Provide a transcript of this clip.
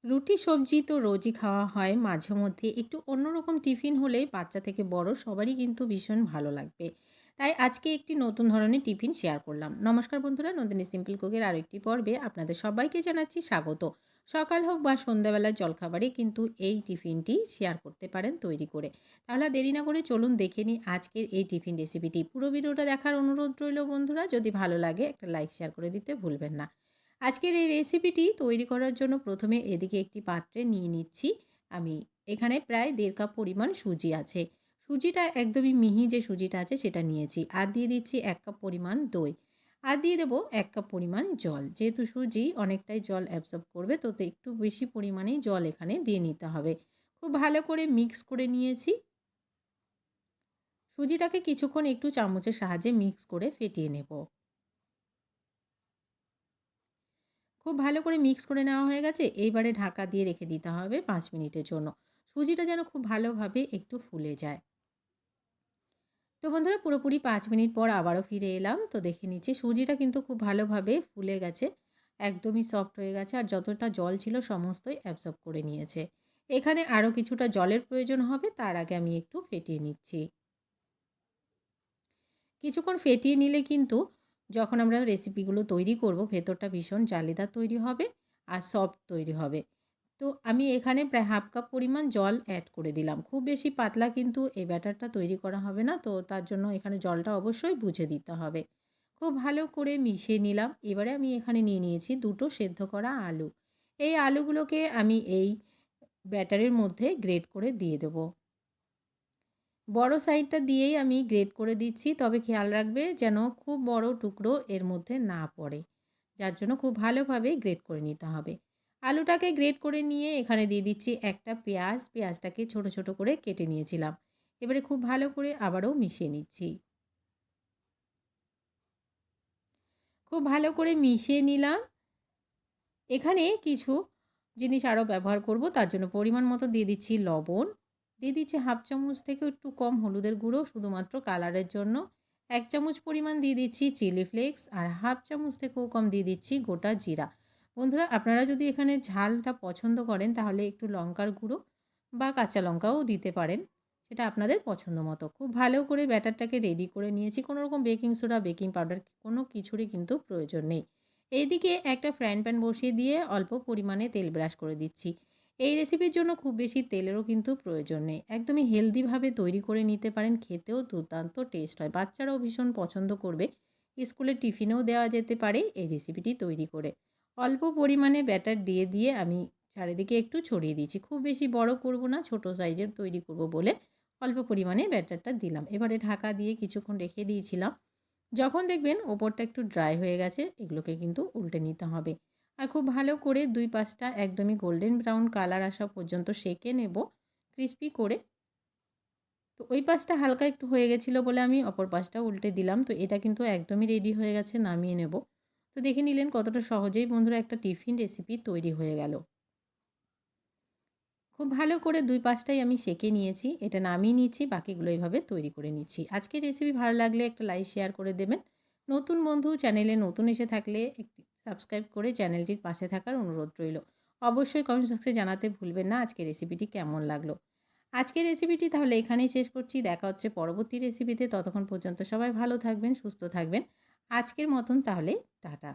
রুটি সবজি তো রোজই খাওয়া হয়। মাঝে মধ্যে একটু অন্যরকম টিফিন হলে বাচ্চা থেকে বড় সবারই কিন্তু ভীষণ ভালো লাগবে। তাই আজকে একটি নতুন ধরনের টিফিন শেয়ার করলাম। নমস্কার বন্ধুরা, নন্দিনী সিম্পল কুকের আরও একটি পর্বে আপনাদের সবাইকে জানাচ্ছি স্বাগত। সকাল হোক বা সন্ধ্যাবেলার জলখাবারে কিন্তু এই টিফিনটি শেয়ার করতে পারেন তৈরি করে। তাহলে আর দেরি না করে চলুন দেখে নিই আজকের এই টিফিন রেসিপিটি। পুরো ভিডিওটা দেখার অনুরোধ রইল বন্ধুরা। যদি ভালো লাগে একটা লাইক শেয়ার করে দিতে ভুলবেন না। আজকের এই রেসিপিটি তৈরি করার জন্য প্রথমে এদিকে একটি পাত্রে নিয়ে নিচ্ছি আমি। এখানে প্রায় ১.৫ কাপ পরিমাণ সুজি আছে। সুজিটা একদমই মিহি যে সুজিটা আছে সেটা নিয়েছি। আর দিয়ে দিচ্ছি ১ কাপ পরিমাণ দই। আর দিয়ে দেবো ১ কাপ পরিমাণ জল। যেহেতু সুজি অনেকটাই জল অ্যাবসর্ব করবে, তো একটু বেশি পরিমাণেই জল এখানে দিয়ে নিতে হবে। খুব ভালো করে মিক্স করে নিয়েছি। সুজিটাকে কিছুক্ষণ একটু চামচের সাহায্যে মিক্স করে ফেটিয়ে নেব। খুব ভালো করে মিক্স করে নেওয়া হয়ে গেছে। এইবারে ঢাকা দিয়ে রেখে দিতে হবে ৫ মিনিটের জন্য। সুজিটা যেন খুব ভালোভাবে একটু ফুলে যায়। তো বন্ধুরা, পুরোপুরি ৫ মিনিট পর আবারও ফিরে এলাম। তো দেখে নিচ্ছি সুজিটা কিন্তু খুব ভালোভাবে ফুলে গেছে। একদমই সফট হয়ে গেছে আর যতটা জল ছিল সমস্তই অ্যাবসর্ব করে নিয়েছে। এখানে আরও কিছুটা জলের প্রয়োজন হবে, তার আগে আমি একটু ফেটিয়ে নিচ্ছি। কিছুক্ষণ ফেটিয়ে নিলে কিন্তু যখন আমরা রেসিপিগুলো তৈরি করব ভেতরটা ভীষণ জালিদার তৈরি হবে আর সফট তৈরি হবে। তো আমি এখানে প্রায় ১/২ কাপ পরিমাণ জল অ্যাড করে দিলাম। খুব বেশি পাতলা কিন্তু এই ব্যাটারটা তৈরি করা হবে না, তো তার জন্য এখানে জলটা অবশ্যই বুঝে দিতে হবে। খুব ভালো করে মিশিয়ে নিলাম। এবারে আমি এখানে নিয়ে নিয়েছি ২ টো সেদ্ধ করা আলু। এই আলুগুলোকে আমি এই ব্যাটারের মধ্যে গ্রেট করে দিয়ে দেবো। বড় সাইডটা দিয়েই আমি গ্রেট করে দিচ্ছি। তবে খেয়াল রাখবে যেন খুব বড় টুকরো এর মধ্যে না পড়ে। যার জন্য খুব ভালোভাবে গ্রেট করে নিতে হবে। আলুটাকে গ্রেট করে নিয়ে এখানে দিয়ে দিচ্ছি একটা পেঁয়াজ। পেঁয়াজটাকে ছোট, ছোট করে কেটে নিয়েছিলাম। এবারে খুব ভালো করে আবারও মিশিয়ে নিচ্ছি। খুব ভালো করে মিশিয়ে নিলাম। এখানে কিছু জিনিস আরও ব্যবহার করব। তার জন্য পরিমাণ মতো দিয়ে দিচ্ছি লবণ। দিয়ে দিচ্ছি 1/2 চামচ থেকেও একটু কম হলুদের গুঁড়ো শুধুমাত্র কালারের জন্য। ১ চামচ পরিমাণ দিয়ে দিচ্ছি চিলি ফ্লেক্স আর 1/2 চামচ থেকেও কম দিয়ে দিচ্ছি গোটা জিরা। বন্ধুরা, আপনারা যদি এখানে ঝালটা পছন্দ করেন তাহলে একটু লঙ্কার গুঁড়ো বা কাঁচা লঙ্কাও দিতে পারেন। সেটা আপনাদের পছন্দ মতো। খুব ভালো করে ব্যাটারটাকে রেডি করে নিয়েছি। কোনো রকম বেকিং সোডা, বেকিং পাউডার কোনো কিছুরই কিন্তু প্রয়োজন নেই। এইদিকে একটা ফ্রাইং প্যান বসিয়ে দিয়ে অল্প পরিমাণে তেল ব্রাশ করে দিচ্ছি। এই রেসিপির জন্য খুব বেশি তেলেরও কিন্তু প্রয়োজন নেই। একদমই হেলদিভাবে তৈরি করে নিতে পারেন। খেতেও দুর্দান্ত টেস্ট হয়। বাচ্চারাও ভীষণ পছন্দ করবে। স্কুলের টিফিনেও দেওয়া যেতে পারে এই রেসিপিটি তৈরি করে। অল্প পরিমাণে ব্যাটার দিয়ে আমি চারিদিকে একটু ছড়িয়ে দিচ্ছি। খুব বেশি বড় করব না, ছোট সাইজের তৈরি করব বলে অল্প পরিমাণে ব্যাটারটা দিলাম। এবারে ঢাকা দিয়ে কিছুক্ষণ রেখে দিয়েছিলাম। যখন দেখবেন ওপরটা একটু ড্রাই হয়ে গেছে, এগুলোকে কিন্তু উল্টে নিতে হবে। আর খুব ভালো করে ২ পাশটা একদমই গোল্ডেন ব্রাউন কালার আসা পর্যন্ত সেঁকে নেব ক্রিস্পি করে। তো ওই পাশটা হালকা একটু হয়ে গেছিলো বলে আমি অপর পাশটা উল্টে দিলাম। তো এটা কিন্তু একদমই রেডি হয়ে গেছে, নামিয়ে নেব। তো দেখে নিলেন কতটা সহজেই বন্ধুরা একটা টিফিন রেসিপি তৈরি হয়ে গেল। খুব ভালো করে ২ পাশটাই আমি সেঁকে নিয়েছি। এটা নামিয়ে নিচ্ছি, বাকিগুলো এভাবে তৈরি করে নিচ্ছি। আজকের রেসিপি ভালো লাগলে একটা লাইক শেয়ার করে দেবেন। নতুন বন্ধু চ্যানেলে নতুন এসে থাকলে একটি সাবস্ক্রাইব করে চ্যানেলটির পাশে থাকার অনুরোধ রইল। অবশ্যই কমেন্ট বক্সে জানাতে ভুলবেন না আজকের রেসিপিটি কেমন লাগলো। আজকের রেসিপিটি তাহলে এখানেই শেষ করছি। দেখা হচ্ছে পরবর্তী রেসিপিতে। ততক্ষণ পর্যন্ত সবাই ভালো থাকবেন, সুস্থ থাকবেন। আজকের মতন তাহলে টাটা।